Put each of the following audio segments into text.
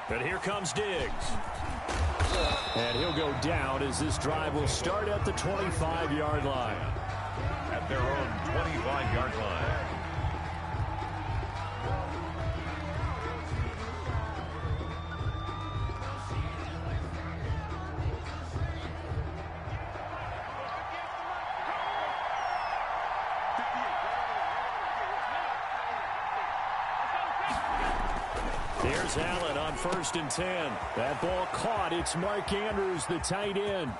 But here comes Diggs. And he'll go down as this drive will start at the 25-yard line. At their own 25-yard line. Here's Allen on 1st and 10. That ball caught. It's Mark Andrews, the tight end.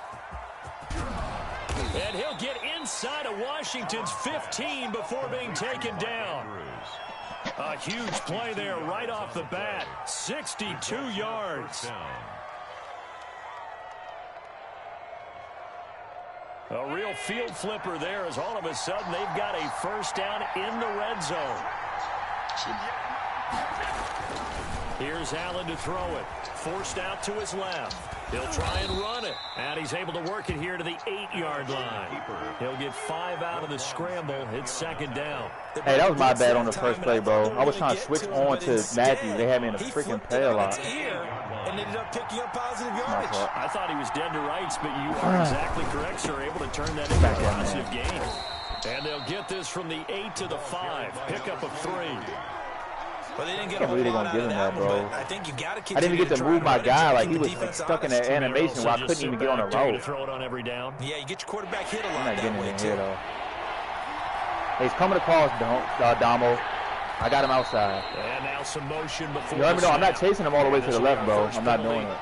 And he'll get inside of Washington's 15 before being taken down. A huge play there right off the bat. 62 yards. A real field flipper there as all of a sudden they've got a first down in the red zone. Here's Allen to throw it. Forced out to his left. He'll try and run it. And he's able to work it here to the 8-yard line. He'll get 5 out of the scramble. It's 2nd down. Hey, that was my bad on the first play, bro. I was trying to switch on to Matthew. They had me in a freaking play a lot. And ended up picking up positive yardage. I thought he was dead to rights, but you are exactly correct, sir. Able to turn that into a positive gain. And they'll get this from the 8 to the 5. Pickup of 3. But they didn't get I can't believe they're going to give him that, bro. I think you got to I didn't even get to move my guy. Like, he was stuck in that animation where I couldn't even get on the road. Throw it on every down. Yeah, you get your quarterback hit a lot. I'm not getting that in here, though. Hey, he's coming across, Damo. I got him outside. And now some motion before. You let me know, I'm not chasing him all the way to the left, bro. I'm not doing it.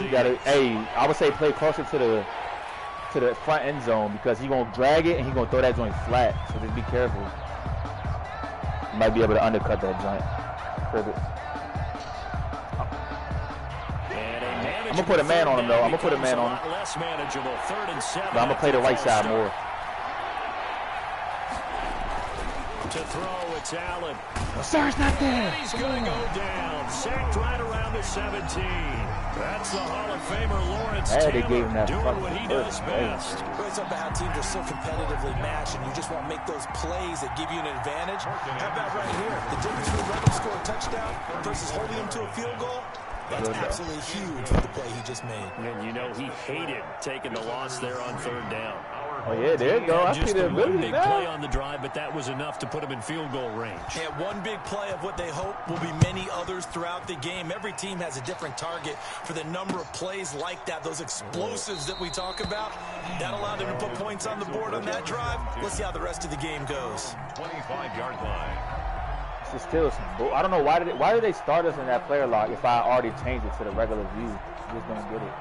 You gotta, hey, I would say play closer to the front end zone because he's going to drag it and he's going to throw that joint flat. So just be careful. You might be able to undercut that joint. I'm going to put a man on him, though. I'm going to put a man on him. But I'm going to play the right side more. To throw, it's Allen. Sir, it's not there. And he's going to go down. Sacked right around the 17. That's the Hall of Famer Lawrence Taylor doing what he does best. It's about how teams are so competitively matched, and you just want to make those plays that give you an advantage. How about right here? The difference between letting him score a touchdown versus holding him to a field goal. That's absolutely huge for the play he just made. And you know he hated taking the loss there on 3rd down. Oh, yeah, there you go. I see the ability big play on the drive, but that was enough to put him in field goal range. Yeah, one big play of what they hope will be many others throughout the game. Every team has a different target for the number of plays like that, those explosives that we talk about. That allowed them to put points on the board on that drive. Let's see how the rest of the game goes. 25-yard line. This is still some I don't know, why did they start us in that player lock if I already changed it to the regular view? Just don't get it.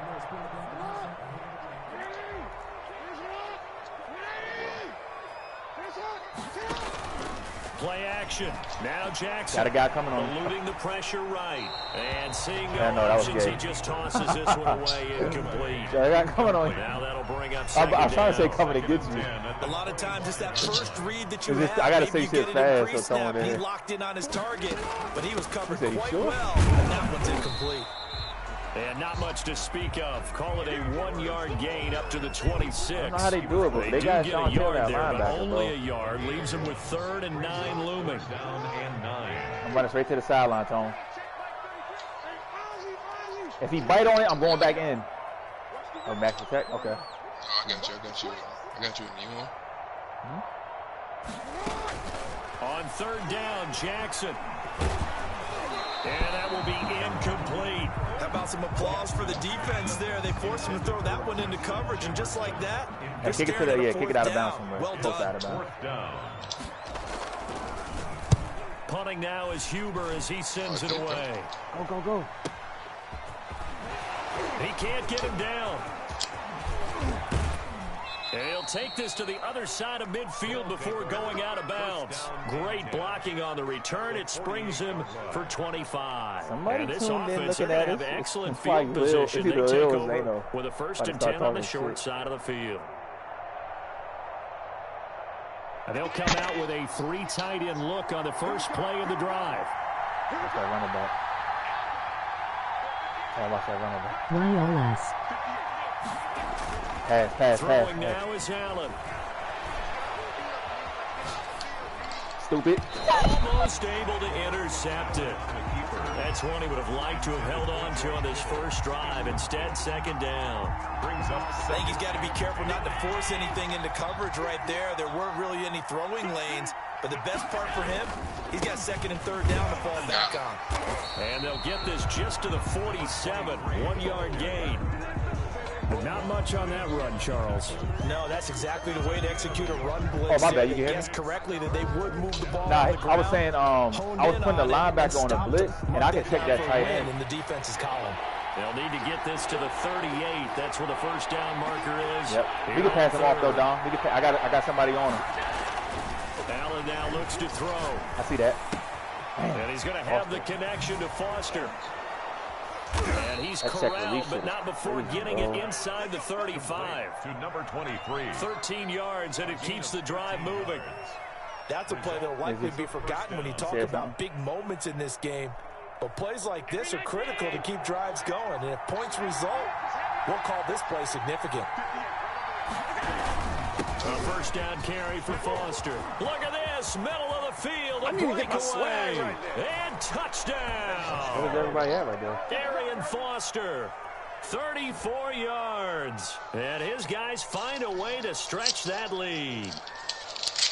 Play action. Now Jackson. Got a guy coming on. Eluding the pressure right. And seeing no options, he just tosses this one away incomplete. Got a guy coming on. Now that'll bring up I was trying to say coming against me. A lot of times it's that first read that you have. I got to say shit fast so someone He there. locked in on his target, but he was covered quite sure? well, and that one's incomplete. And not much to speak of. Call it a 1-yard gain up to the 26. I don't know how they do it, but they got get Sean a Taylor yard there, but linebacker, only bro. a yard. Leaves him with 3rd and 9 looming. Down and 9. I'm running straight to the sideline, Tone. If he bite on it, I'm going back in. Oh, max protect? Okay. I got you. I got you a new one. On 3rd down, Jackson. And that will be incomplete. How about some applause for the defense there? They forced him to throw that one into coverage, and just like that, kick it to the, kick it out of bounds somewhere. Well done. Out of bounds. Punting now is Huber as he sends it away. Go. He can't get him down. And he'll take this to the other side of midfield before going out of bounds. Great blocking on the return. It springs him for 25. Somebody and this tuned in offense looking at have it. excellent It's field like position. They take over with a 1st and 10 on the short shit. side of the field. And they'll come out with a 3 tight end look on the first play of the drive. Watch that running back. Watch that running back. YLS. Throwing now is Allen. stupid. Almost able to intercept it. That's one he would have liked to have held on to on this first drive. Instead, second down. I think he's got to be careful not to force anything into coverage right there. There weren't really any throwing lanes. But the best part for him, he's got second and third down to fall back on. And they'll get this just to the 47. 1 yard gain. But not much on that run, Charles. No, that's exactly the way to execute a run blitz. Oh, my bad. You guessed correctly that they would move the ball. Nah, on the ground, I was saying, I was putting the linebacker on the blitz, and I can check that tight end in the defense's column. They'll need to get this to the 38. That's where the first down marker is. Yep. We can pass him off though, Don. I got somebody on him. Allen now looks to throw. I see that. And he's going to have the connection to Foster. And he's corralled, but not before getting it inside the 35. To number 23. 13 yards, and it keeps the drive moving. That's a play that will likely be forgotten when you talk about big moments in this game. But plays like this are critical to keep drives going. And if points result, we'll call this play significant. A first down carry for Foster. Look at this, middle of the field, a breakaway, and touchdown. Where's everybody at right there? Arian Foster, 34 yards. And his guys find a way to stretch that lead.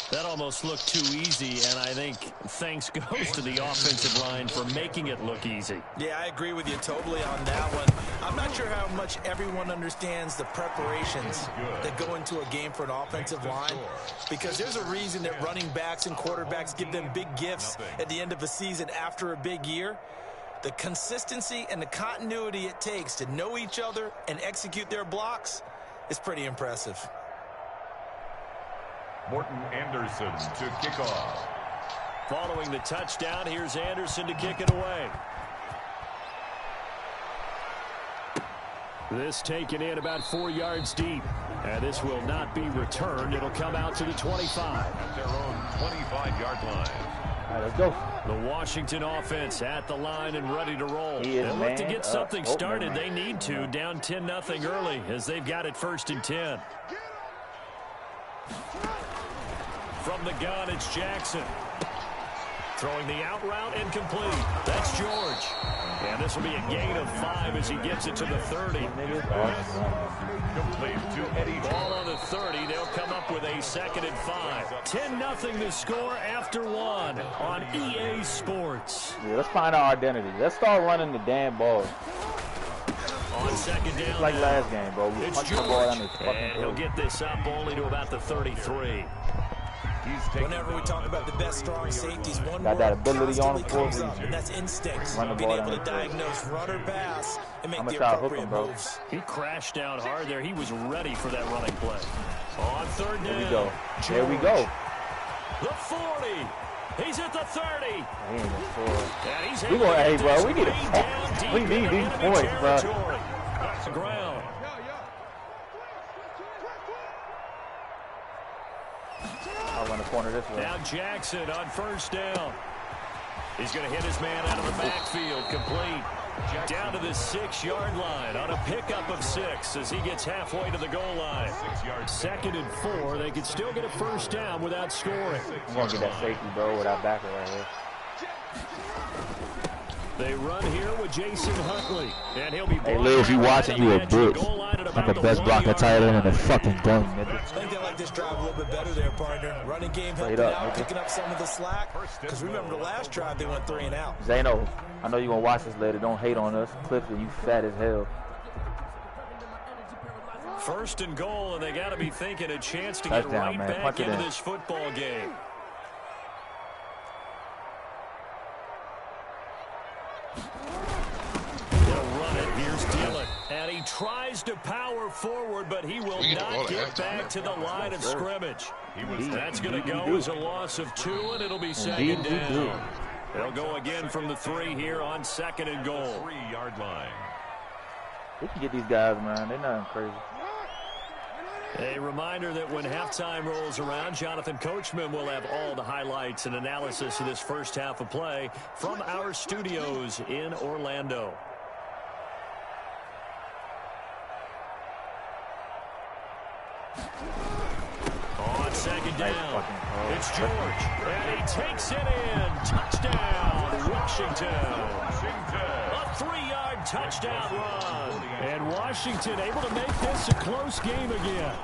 That almost looked too easy, and I think thanks goes to the offensive line for making it look easy. Yeah, I agree with you totally on that one. I'm not sure how much everyone understands the preparations that go into a game for an offensive line, because there's a reason that running backs and quarterbacks give them big gifts at the end of a season after a big year. The consistency and the continuity it takes to know each other and execute their blocks is pretty impressive. Morton Anderson to kick off. Following the touchdown, here's Anderson to kick it away. This taken in about 4 yards deep. And this will not be returned. It'll come out to the 25. At their own 25-yard line. All right, let's go. The Washington offense at the line and ready to roll. They'll look to get something started. No, they need to. Down 10-0 early as they've got it 1st and 10. From the gun, it's Jackson. Throwing the out route incomplete. That's George. And this will be a gain of 5 as he gets it to the 30. Complete to Eddie. Ball on the 30. They'll come up with a 2nd and 5. 10-0 to score after 1 on EA Sports. Yeah, let's find our identity. Let's start running the damn ball. On 2nd down. Like last game, bro. It's George. And he'll get this up only to about the 33. Whenever we talk about the best strong safeties, one got that ability on the comes up, and that's instincts. Being able to diagnose run or pass and make the appropriate moves. He crashed down hard there. He was ready for that running play. On 3rd down. Here we go. Here we go. The 40. He's at the 30. And he's we going, hey, bro, we need we need these points, bro. That's the ground. I'll run the corner this way. Now Jackson on 1st down. He's going to hit his man out of the backfield. Complete. Down to the 6-yard line on a pickup of 6 as he gets halfway to the goal line. 2nd and 4. They could still get a 1st down without scoring. I'm going to get that safety, bro, with that backer right here. They run here with Jason Huntley. And he'll be hey, Lil, if you watching, you a bitch. I'm the best blocker tight end in the fucking game, nigga. I think they like this drive a little bit better there, partner. Running game helping out, picking up some of the slack. Because remember the last drive, they went 3 and out. Zano, I know you're going to watch this later. Don't hate on us. Clifton, you fat as hell. 1st and goal, and they got to be thinking a chance to get right back into this football game. And he tries to power forward, but he will not get back to the line of scrimmage. That's going to go as a loss of 2, and it'll be 2nd down. They'll go again from the 3 here on 2nd and goal. 3-yard line. We can get these guys, man. They're nothing crazy. A reminder that when halftime rolls around, Jonathan Coachman will have all the highlights and analysis of this first half of play from our studios in Orlando. On second down. It's George, and he takes it in. Touchdown, Washington. A 3-yard touchdown run. And Washington able to make this a close game again.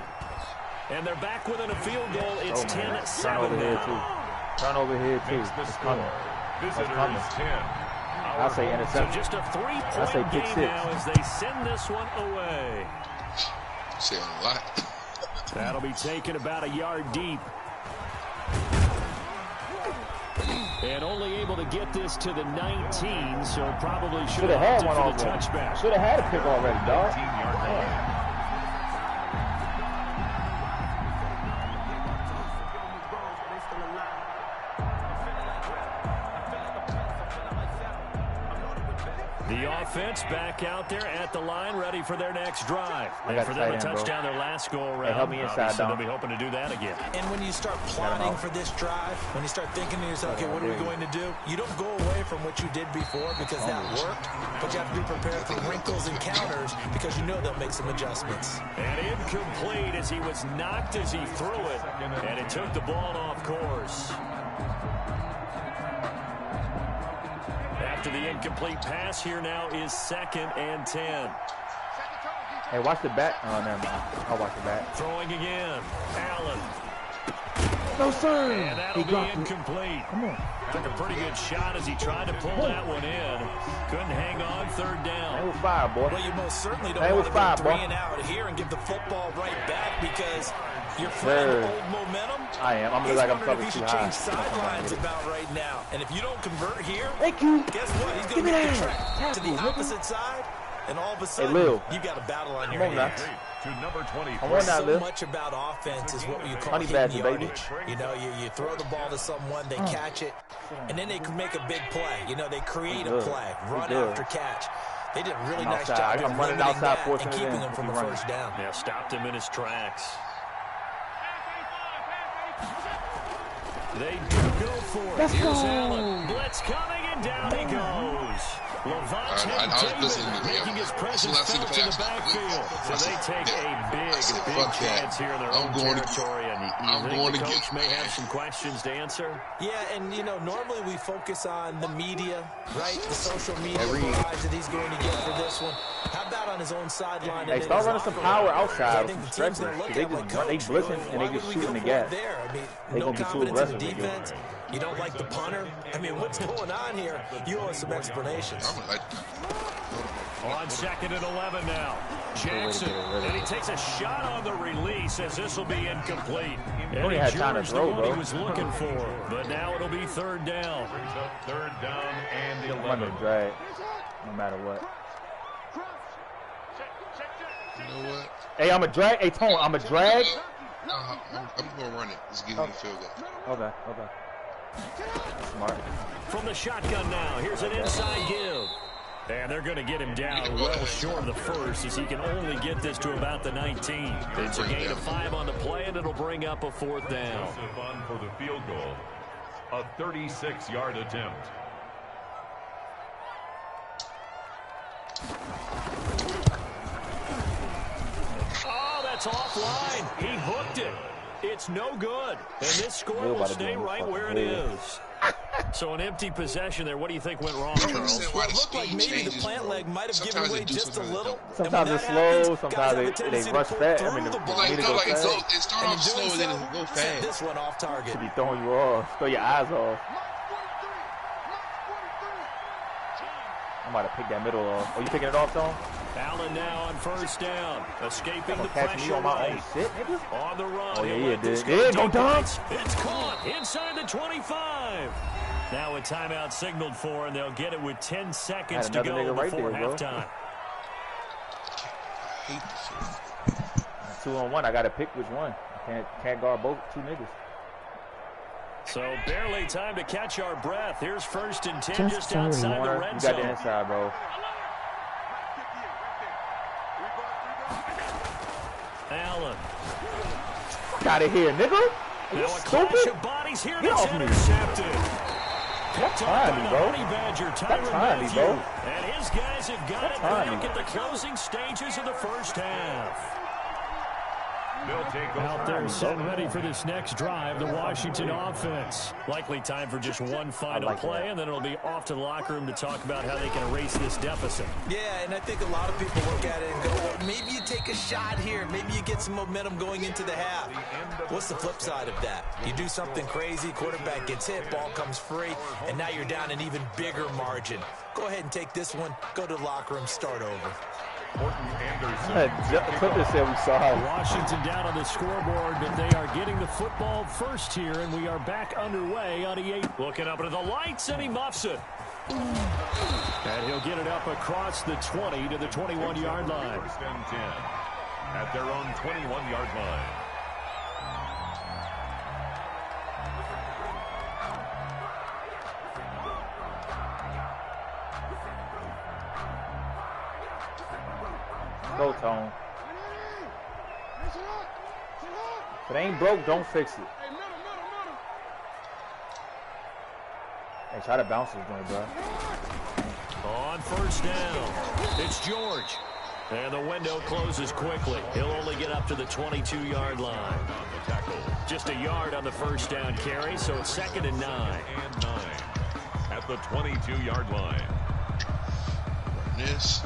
And they're back within a field goal. It's 10-7 now. Turnover here, too. It's coming. It's coming. I say interception. So just a 3-point game now as they send this one away. Saying a lot. That'll be taken about a yard deep. And only able to get this to the 19, so probably should have had one already. Touchback. Should have had a pick already, dog. The offense back out there at the line, ready for their next drive. And for them a touchdown their last go-around. Help me inside, they'll be hoping to do that again. And when you start plotting for this drive, when you start thinking to yourself, okay, what are we going to do? You don't go away from what you did before because that worked, but you have to be prepared for wrinkles and counters because you know they'll make some adjustments. And incomplete as he was knocked as he threw it, and it took the ball off course. After the incomplete pass, here now is 2nd and 10. Hey, watch the back. Oh, never mind. I'll watch the back. Throwing again. Allen. No, sir. And that'll be incomplete. Come on. Took a pretty good shot as he tried to pull that one in. Couldn't hang on, 3rd down. That was fire, boy. Well, you most certainly don't want to go 3 and out here and give the football right back because you're playing old momentum. I am. I'm like I'm covered too high. Change sidelines about right now. And if you don't convert here, thank you. Guess what? He's going to make the track to the opposite side. And all of a sudden, you got a battle on your hands. To number 20. So much about offense is what you call hitting yardage. You know, you throw the ball to someone, they catch it, and then they can make a big play. You know, they create a play, run after catch. They did a really nice job of limiting that and keeping him from a first down. Yeah, stopped him in his tracks. They do go for it. Here's Allen. Blitz coming, and down he goes. Levante David making his presence felt in the backfield. So they take a big chance here in their own territory. And you think the coach may have some questions to answer? Yeah, and, you know, normally we focus on the media, right? The social media barrage that he's going to get for this one. How about on his own sideline? Hey, start running some power outside. They blitzing and they just shooting the gap. I mean, they no gonna be too confidence in aggressive. the defense. You don't like the punter? I mean, what's going on here? You owe us some explanations. On 2nd and 11 now. Jackson, and he takes a shot on the release as this will be incomplete. And only had time to throw, bro. He was looking for, but now it'll be 3rd down. 3rd down and 11. I'm gonna drag, no matter what. You know what? Hey, I'm a drag. Hey, Tone, I'm a drag. I'm gonna run it. Just give me the field goal. Okay. Smart. From the shotgun now, here's an inside give. And they're going to get him down well short of the first as he can only get this to about the 19. It's a gain of 5 on the play, and it'll bring up a 4th down. For the field goal, a 36-yard attempt. Oh, that's offline. He hooked it. It's no good. And this score will stay right where it is. So an empty possession there. What do you think went wrong, Charles? Well, it looked like maybe the plant leg might have given away just a little. Sometimes it's slow. Sometimes they rush fast. I mean, it starts off slow and then it go fast. This one off target. Should be throwing you off. Throw your eyes off. I might have picked that middle off. Oh, you picking it off, Tom? Allen now on 1st down. Escaping the catch pressure me on my right. own shit, nigga. On the run. Oh, yeah, dude. Yeah, go down. It's caught inside the 25. Now a timeout signaled for, and they'll get it with 10 seconds to go before halftime. 2-on-1. I got to pick which one. I can't guard both two niggas. So barely time to catch our breath. Here's 1st and 10 just outside the red zone. You got the inside, bro. Allen. Fuck out of here, nigga. Are you stupid? Of bodies here. Get off me. Intercepted. Stop trying me, bro. Stop trying me, bro. And his guys have got it back at the closing stages of the first half. Out there set ready for this next drive, the Washington offense. Likely time for just one final play, and then it'll be off to the locker room to talk about how they can erase this deficit. Yeah, and I think a lot of people look at it and go, well, maybe you take a shot here. Maybe you get some momentum going into the half. What's the flip side of that? You do something crazy, quarterback gets hit, ball comes free, and now you're down an even bigger margin. Go ahead and take this one, go to the locker room, start over. Clippers said we saw it. Washington down on the scoreboard, but they are getting the football first here, and we are back underway on the 8. Looking up into the lights, and he muffs it. And he'll get it up across the 20 to the 21-yard line. First and 10 at their own 21-yard line. Go, Tone. If it ain't broke, don't fix it. Hey, try to bounce this joint, bro. On first down, it's George. And the window closes quickly. He'll only get up to the 22-yard line. Just a yard on the first down carry, so it's 2nd and 9. At the 22-yard line. Yes.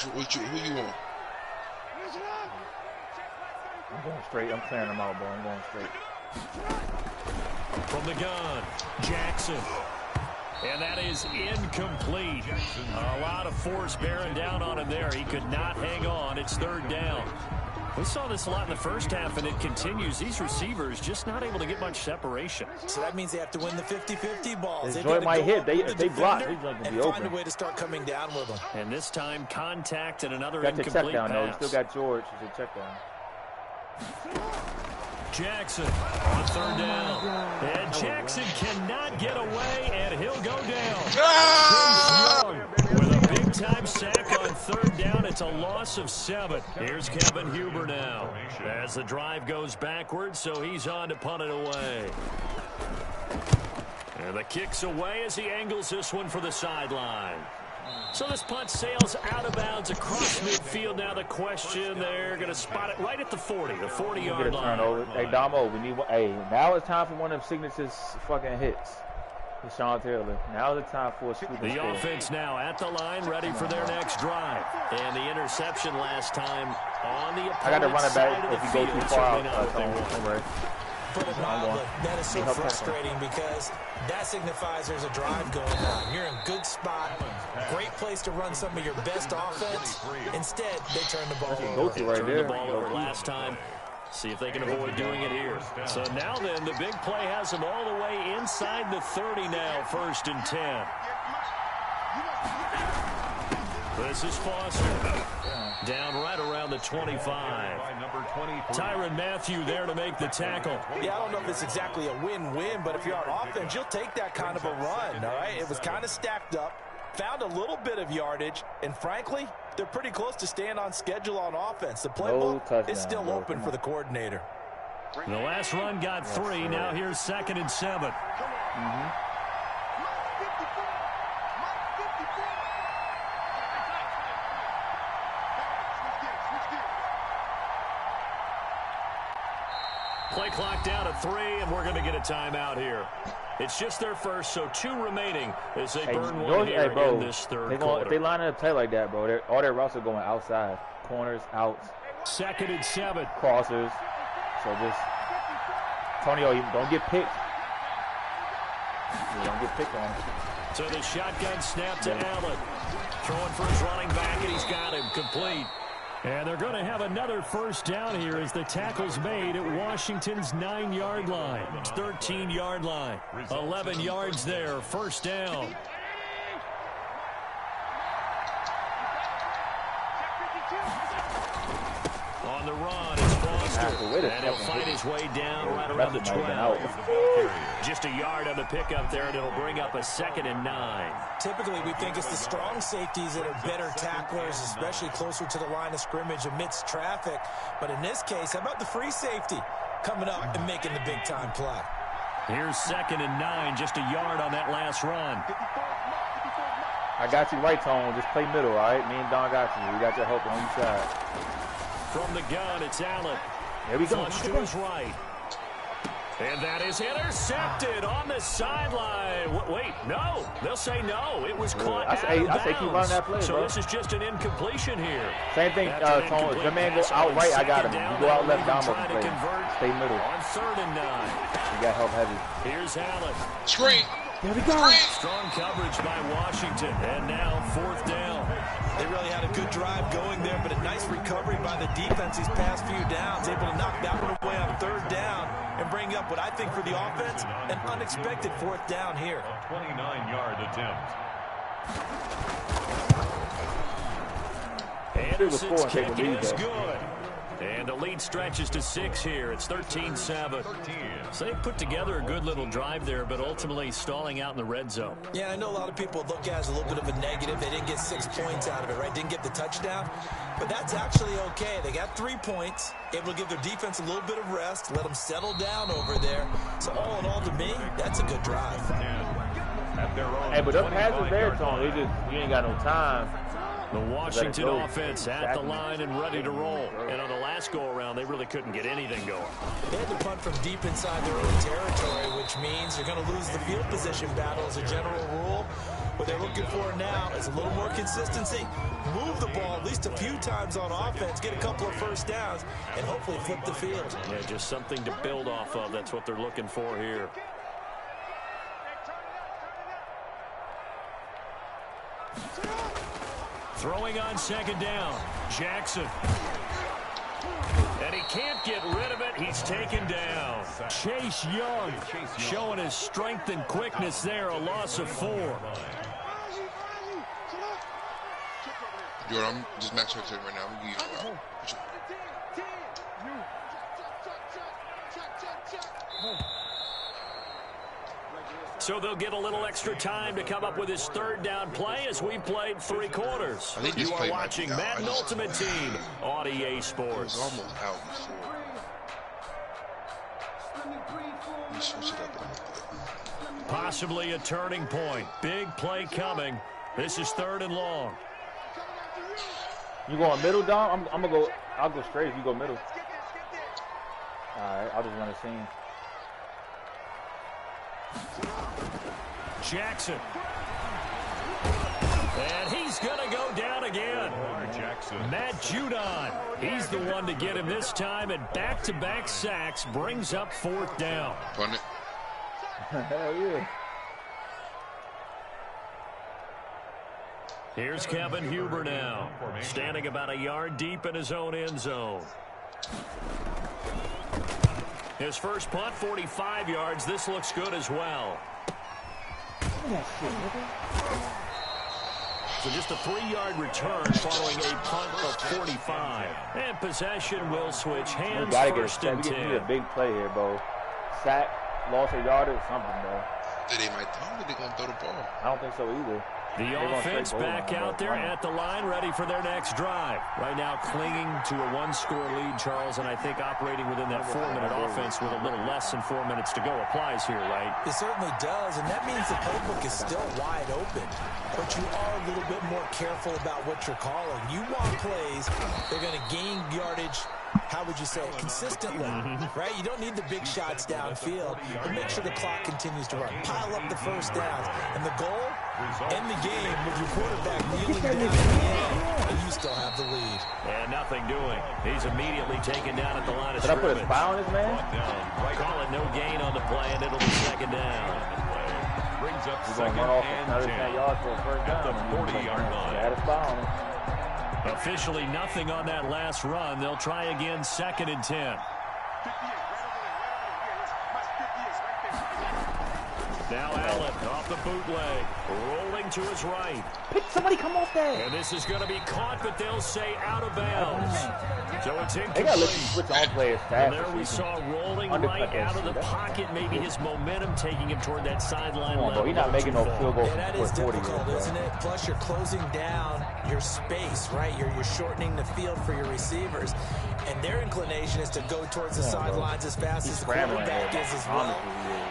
Who you want? I'm going straight. I'm clearing them out, bro. I'm going straight. From the gun, Jackson. And that is incomplete. A lot of force bearing down on him there. He could not hang on. It's 3rd down. We saw this a lot in the first half, and it continues. These receivers just not able to get much separation. So that means they have to win the 50-50 balls. This joint might hit. If they block, he's going to be open. Find a way to start coming down with them. And this time, contact and another got incomplete check down, pass. though. You still got George. It's a check down. Jackson on 3rd down. And Jackson cannot get away, and he'll go down. Chase Young with a big-time sack on 3rd down. It's a loss of 7. Here's Kevin Huber now as the drive goes backwards, so he's on to punt it away. And the kick's away as he angles this one for the sideline. So this punt sails out of bounds across midfield. Now the question, they're going to spot it right at the 40, the 40-yard line. Turnover. Hey, Damo, we need one. Hey, now it's time for one of them signatures fucking hits. Sean Taylor. Now the time for a scoop. The offense now at the line, ready for their next drive. And the interception last time on the opponent's I got to run it back if you go too far out. Put it mildly, that is so frustrating because that signifies there's a drive going on. You're in a good spot, great place to run some of your best offense. Instead, they turn the ball over. Turned the ball over last time. See if they can avoid doing it here. So now then, the big play has them all the way inside the 30 now, 1st and 10. This is Foster. Down right around the 25. Tyrann Mathieu there to make the tackle. Yeah, I don't know if it's exactly a win-win, but if you're on offense, you'll take that kind of a run, all right? It was kind of stacked up, found a little bit of yardage, and frankly, they're pretty close to staying on schedule on offense. The playbook is still open for the coordinator. The last run got 3. Now here's 2nd and 7. Play clock down to 3, and we're going to get a timeout here. It's just their first, so 2 remaining as they burn one here in this 3rd quarter. If they line up play like that, bro, all their routes are going outside. Corners, outs. 2nd and 7. Crossers. So just, Tonio, don't get picked. You don't get picked on. So the shotgun snap to Allen. Throwing for his running back, and he's got him complete. And they're going to have another first down here as the tackle's made at Washington's 9-yard line. 13-yard line. 11 yards there. First down. On the run is Foster. And he'll fight his way down right around the 12. Just a yard on the pickup there, and it'll bring up a 2nd and 9. Typically, we think it's the strong safeties that are better tacklers, especially closer to the line of scrimmage amidst traffic. But in this case, how about the free safety coming up and making the big-time play? Here's 2nd and 9, just a yard on that last run. I got you right, Tone. Just play middle, all right? Me and Don got you. We got your help on each side. From the gun, it's Allen. There we go. Flush to his right. And that is intercepted on the sideline. Wait, no. They'll say no. It was caught out of bounds. I say keep running that play, so bro. this is just an incompletion here. Same thing, Tone. If your man go out right, I got him. You go out left, down, but play. Stay middle. On 3rd and 9. You got help heavy. Here's Allen. Screen. There we go. Strong coverage by Washington. And now 4th down. They really had a good drive going there, but a nice recovery by the defense these past few downs, able to knock that one away on 3rd down and bring up what I think for the offense, an unexpected 4th down here. A 29-yard attempt. Anderson's kick is good. And the lead stretches to 6 here. It's 13-7. So they put together a good little drive there, but ultimately stalling out in the red zone. Yeah, I know a lot of people look at it as a little bit of a negative. They didn't get 6 points out of it, right? Didn't get the touchdown. But that's actually okay. They got 3 points, able to give their defense a little bit of rest, let them settle down over there. So all in all, to me, that's a good drive. Hey, but the pass is there, Tone. You ain't got no time. The Washington offense at the line and ready to roll. And on the last go-around, they really couldn't get anything going. They had to punt from deep inside their own territory, which means they're going to lose the field position battle as a general rule. What they're looking for now is a little more consistency. Move the ball at least a few times on offense, get a couple of 1st downs, and hopefully flip the field. Yeah, just something to build off of. That's what they're looking for here. Throwing on 2nd down, Jackson. And he can't get rid of it. He's taken down. Chase Young showing his strength and quickness there, a loss of 4. Jordan, I'm just max right now. I'm going to give you So they'll get a little extra time to come up with his 3rd down play as we played 3 quarters. You are watching Madden Ultimate Team on EA Sports. It was almost out before. Let me switch it up a little bit. Possibly a turning point. Big play coming. This is 3rd and long. You going middle, Dom? I'm gonna go. I'll go straight if you go middle. All right, I'll just run a seam. Jackson. And he's going to go down again. Matt Judon. He's the one to get him this time, and back-to-back sacks brings up 4th down. Punt it. Hell yeah. Here's Kevin Huber now, standing about a yard deep in his own end zone. His first punt, 45 yards. This looks good as well. So just a 3-yard return following a punt of 45. And possession will switch hands. First and 10. We need a big play here, bro. Sack, loss of yard or something, bro. They might throw it. They're going to throw the ball. I don't think so either. The offense back out there at the line, ready for their next drive. Right now clinging to a 1-score lead, Charles, and I think operating within that 4-minute offense with a little less than 4 minutes to go applies here, right? It certainly does, and that means the playbook is still wide open. But you are a little bit more careful about what you're calling. You want plays, they're going to gain yardage, how would you say it, consistently, right? You don't need the big shots downfield, but make sure the clock continues to run. Pile up the 1st downs, and the goal, end the game with your quarterback kneeling down at the end, and you still have the lead. And nothing doing. He's immediately taken down at the line of scrimmage. Did I put a spy on his man? Call it no gain on the play, and it'll be 2nd down. Brings up He's 2nd and 10 yards for a 1st down. at the 40-yard line. Had a spy on him. Officially nothing on that last run. They'll try again, 2nd and 10. Now Allen off the bootleg, rolling to his right. Somebody come off there. And this is going to be caught, but they'll say out of bounds. So it's incomplete. They got to let you switch all players fast. And there we saw rolling right out of the pocket. Maybe his momentum taking him toward that sideline level. He's not making no field goal. Yeah, that is difficult, isn't it? Plus, you're closing down your space, right? You're shortening the field for your receivers. And their inclination is to go towards the sidelines as fast as the quarterback is as well.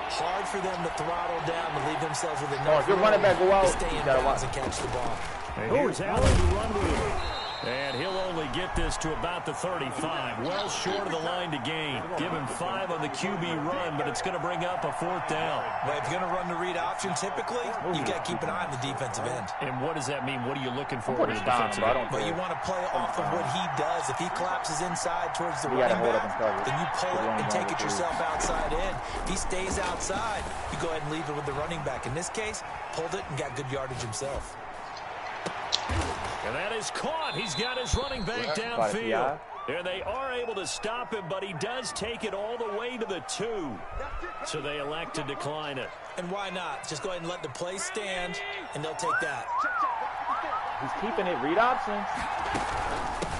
Hard for them to throttle down and leave themselves with enough room to stay in bounds and catch the ball. And here's Allen to run with it. And he'll only get this to about the 35. Well short of the line to gain. Give him 5 on the QB run, but it's going to bring up a 4th down. Well, if you're going to run the read option, typically, you've got to keep an eye on the defensive end. And what does that mean? What are you looking for in the defensive end? But you want to play off of what he does. If he collapses inside towards the running back, then you pull it and take it yourself outside in. If he stays outside, you go ahead and leave it with the running back. In this case, pulled it and got good yardage himself. And that is caught. He's got his running back downfield. And they are able to stop him, but he does take it all the way to the 2. So they elect to decline it. And why not? Just go ahead and let the play stand, and they'll take that. He's keeping it read option.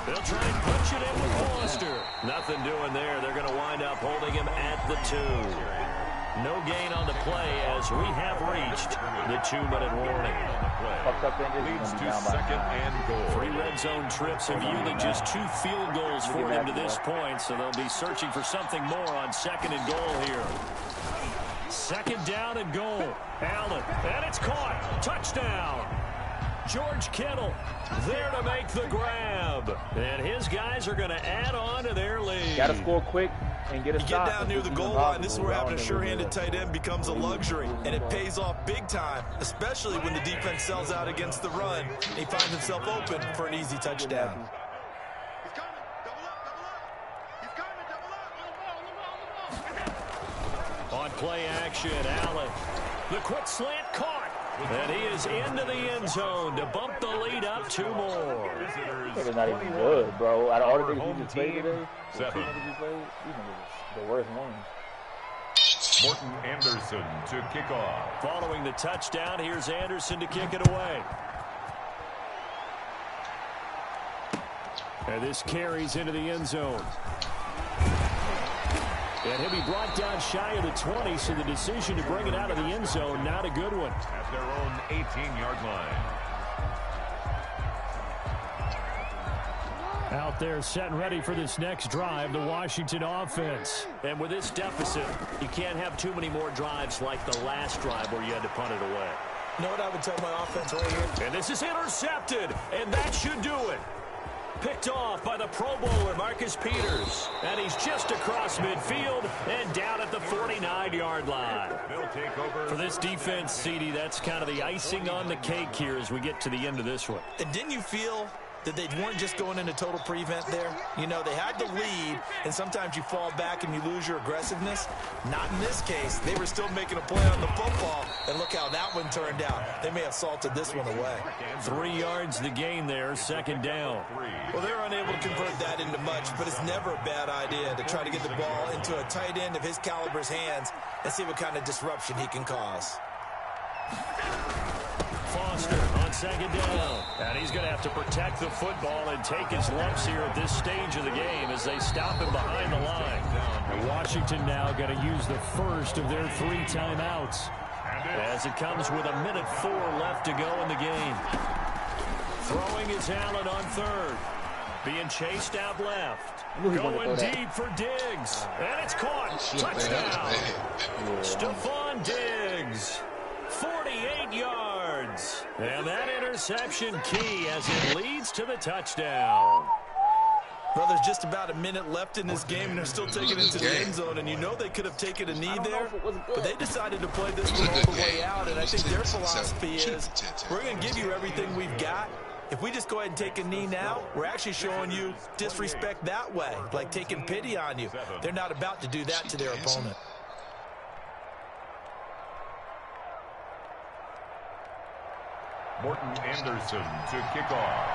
They'll try and punch it in with Foster. Nothing doing there. They're going to wind up holding him at the 2. No gain on the play as we have reached the 2-minute warning. Leads to 2nd and goal. 3 red zone trips have yielded just 2 field goals for them to this point, so they'll be searching for something more on 2nd and goal here. 2nd down and goal. Allen, and it's caught. Touchdown. George Kittle there to make the grab. And his guys are going to add on to their lead. Got to score quick and get a stop. You get down near the goal line, this is where having a sure-handed tight end becomes a luxury. And it pays off big time, especially when the defense sells out against the run. And he finds himself open for an easy touchdown. On play action, Allen. The quick slant caught. And he is into the end zone to bump the lead up 2 more. They're not even good, bro. Out of all the things we just played today, 7. The worst ones. Morton Anderson to kick off. Following the touchdown, here's Anderson to kick it away. And this carries into the end zone. And he'll be brought down shy of the 20, so the decision to bring it out of the end zone, not a good one. At their own 18-yard line. Out there set and ready for this next drive, the Washington offense. And with this deficit, you can't have too many more drives like the last drive where you had to punt it away. You know what I would tell my offense right here? And this is intercepted, and that should do it. Picked off by the Pro Bowler, Marcus Peters. And he's just across midfield and down at the 49-yard line. For this defense, CD, that's kind of the icing on the cake here as we get to the end of this one. And didn't you feel that they weren't just going into total prevent there? You know, they had the lead, and sometimes you fall back and you lose your aggressiveness. Not in this case. They were still making a play on the football, and look how that one turned out. They may have salted this one away. 3 yards to gain there, 2nd down. Well, they're unable to convert that into much, but it's never a bad idea to try to get the ball into a tight end of his caliber's hands and see what kind of disruption he can cause. Foster on 2nd down. And he's going to have to protect the football and take his lumps here at this stage of the game as they stop him behind the line. And Washington now going to use the first of their 3 timeouts as it comes with 1:04 left to go in the game. Throwing is Allen on 3rd. Being chased out left. Going deep for Diggs. And it's caught. Touchdown. Stephon Diggs. 48 yards. And that interception key as it leads to the touchdown. Well, there's just about a minute left in this game, and they're still taking it into the end zone. And you know they could have taken a knee there, but they decided to play this one all the way out. And I think their philosophy is, we're going to give you everything we've got. If we just go ahead and take a knee now, we're actually showing you disrespect that way, like taking pity on you. They're not about to do that to their opponent. Morton Anderson to kick off.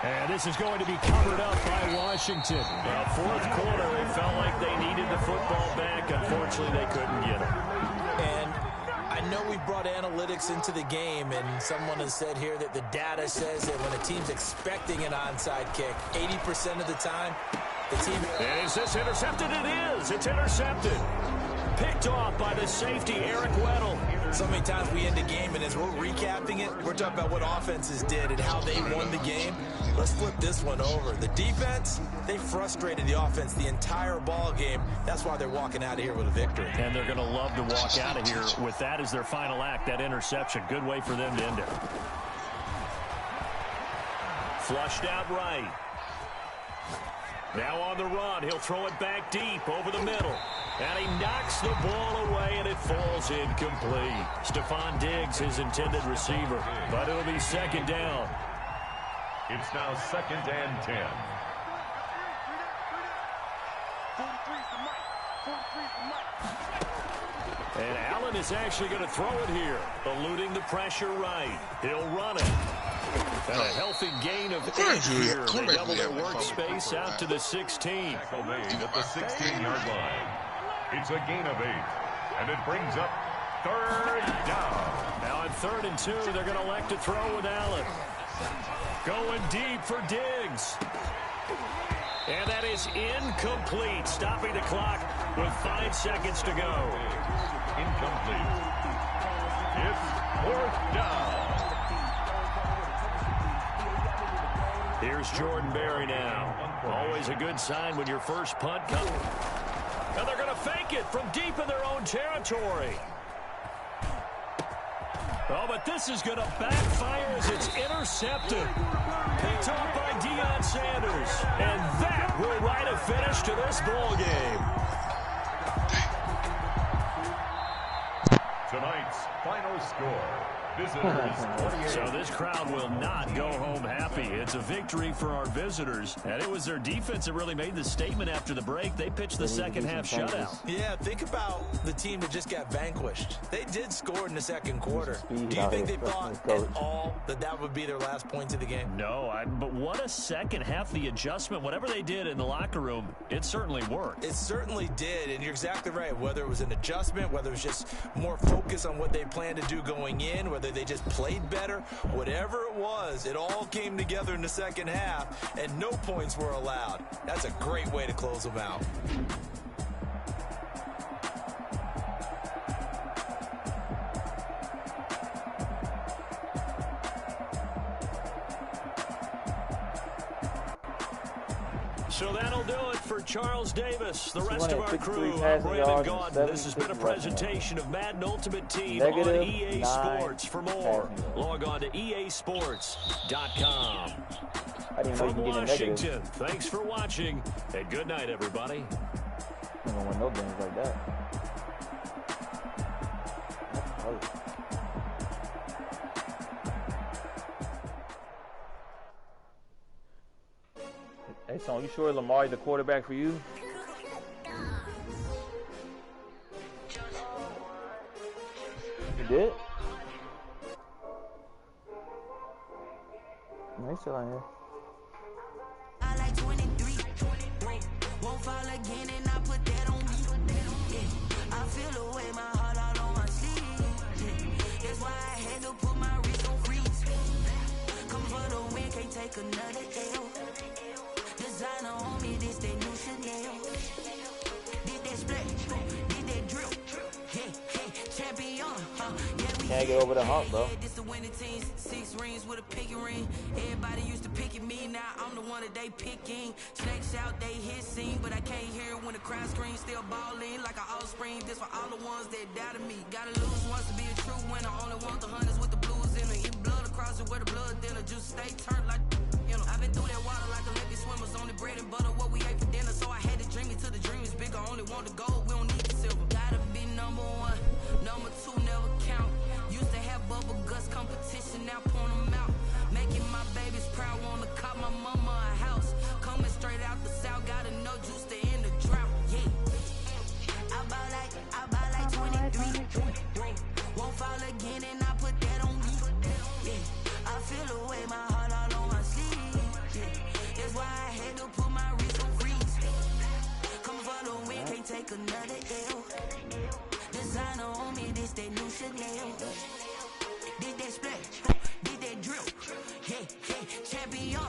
And this is going to be covered up by Washington. Now, 4th quarter, they felt like they needed the football back. Unfortunately, they couldn't get it. And I know we brought analytics into the game, and someone has said here that the data says that when a team's expecting an onside kick, 80% of the time, the team... Is this intercepted? It is. It's intercepted. Picked off by the safety, Eric Weddle. So many times we end a game, and as we're recapping it, we're talking about what offenses did and how they won the game. Let's flip this one over. The defense, they frustrated the offense the entire ball game. That's why they're walking out of here with a victory. And they're going to love to walk out of here with that as their final act, that interception. Good way for them to end it. Flushed out right. Now on the run. He'll throw it back deep over the middle. And he knocks the ball away, and it falls incomplete. Stephon Diggs, his intended receiver. But it'll be second down. It's now 2nd and 10. And Allen is actually going to throw it here. Eluding the pressure right. He'll run it. And a healthy gain of 8 here. They double their workspace out to the 16. Tackle made at the 16-yard line. It's a gain of 8. And it brings up 3rd down. Now on 3rd and 2, they're going to elect to throw with Allen. Going deep for Diggs. And that is incomplete. Stopping the clock with 5 seconds to go. Incomplete. It's 4th down. Here's Jordan Berry now. Always a good sign when your first punt comes. And they're going to fake it from deep in their own territory. Oh, but this is going to backfire as it's intercepted. Picked off by Deion Sanders. And that will write a finish to this ball game. Tonight's final score. Visitors. So this crowd will not go home happy. It's a victory for our visitors. And it was their defense that really made the statement after the break. They pitched the second half shutout. Yeah, think about the team that just got vanquished. They did score in the second quarter. Do you think they thought at all that would be their last point of the game? No, but what a second half. The adjustment, whatever they did in the locker room, it certainly worked. It certainly did, and you're exactly right. Whether it was an adjustment, whether it was just more focus on what they planned to do going in, whether they just played better, whatever it was, it all came together in the second half, and no points were allowed. That's a great way to close them out. So that'll do it for Charles Davis, the rest of our crew. I'm Brandon Gaudin. This has been a presentation of Madden Ultimate Team on EA Sports. For more, log on to easports.com. From Washington, thanks for watching, and good night, everybody. I don't want no games like that. Hey, Son, you sure Lamar the quarterback for you? You did? No, he's still out here. I like 23. Won't fall again and I put that on me. Yeah. I feel the way my heart all on my sleeve. Yeah. That's why I had to put my wrist on freeze. Come for the win, can't take another L. Designer on me, this that new Chanel. Did that splash, did that drill. Hey, champion, yeah, we can't get over the hump, bro. This the winning team, 6 rings with a pinky ring. Everybody used to pick at me, now I'm the one that they picking. Snakes out, they hit scene, but I can't hear when the crowd screams. Still balling like an offspring. This for all the ones that doubted me. Gotta lose once to be a true winner. Only want the hunters with the blues in it. Eat blood across it where the blood dinner. Just stay turned like. I've been through that water like Olympic swimmers. Only bread and butter, what we ate for dinner. So I had to dream it till the dream is bigger. Only want the gold, we don't need the silver. Gotta be number 1, number 2 never count. Used to have bubble guts competition, now point them out. Making my babies proud, wanna cop my mama a house. Coming straight out the south, gotta know juice to end the drought. Yeah, I bought like 23. Won't fall again and I put that on me. Yeah, I feel the way my heart all on my sleeve. That's why I had to put my wrist on freeze. Come for the win, can't take another L. Designer on me, this that new Chanel. Did that splash, did that drill. Hey, champion,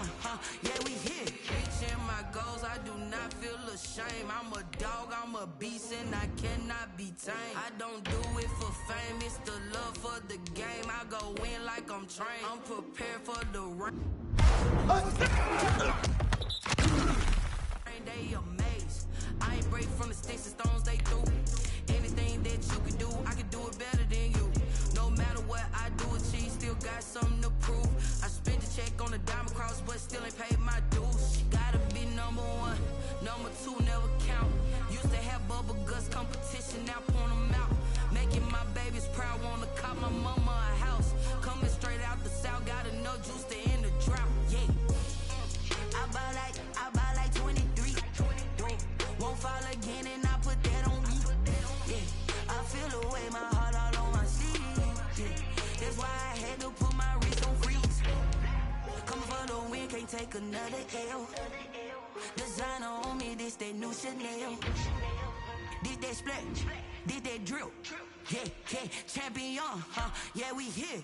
yeah, we here. Reaching my goals, I do not feel ashamed. I'm a dog, I'm a beast, and I cannot be tamed. I don't do it for fame, it's the love for the game. I go in like I'm trained. I'm prepared for the rain. They amazed. I ain't break from the sticks and stones they threw. Anything that you can do, I can do it better than you. No matter what I do, achieve, still got something to prove. I spent the check on the diamond cross, but still ain't paid my dues. Gotta be number one, number two never count. Used to have bubble guts competition, now point them out. Making my babies proud, wanna cop my mama a house. Coming straight out the south, got enough juice to end the drought. Yeah, I buy like 23. Won't fall again, and I put that on me. Yeah, I feel the way, my heart all on my sleeve. Yeah, that's why I had to put my wrist on freeze. Coming for the win, can't take another L. Designer on me, this that new Chanel. Did that splash, did that drill. Yeah, yeah, champion, huh? Yeah, we here.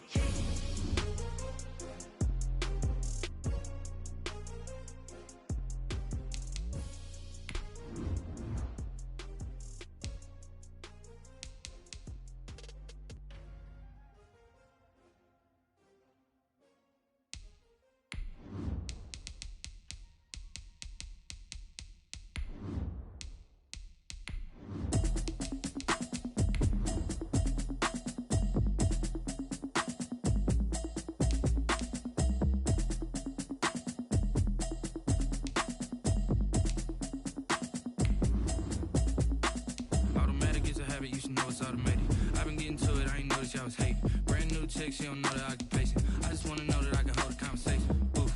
She don't know the occupation. I just wanna know that I can hold a conversation. Oof,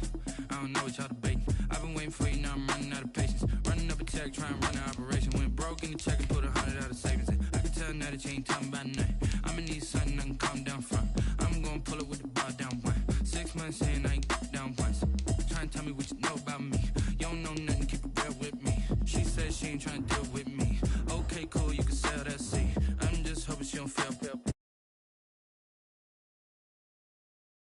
I don't know what y'all debating. I've been waiting for you, now I'm running out of patience. Running up a check, trying to run an operation. Went broke in the check and put 100 out of savings in. I can tell now that you ain't talking about nothing. I'ma need something I can calm down from. I'm gonna pull it with the bar down one. 6 months in, I ain't down once. Trying to tell me what you know about me. You don't know nothing, keep it real with me. She said she ain't trying to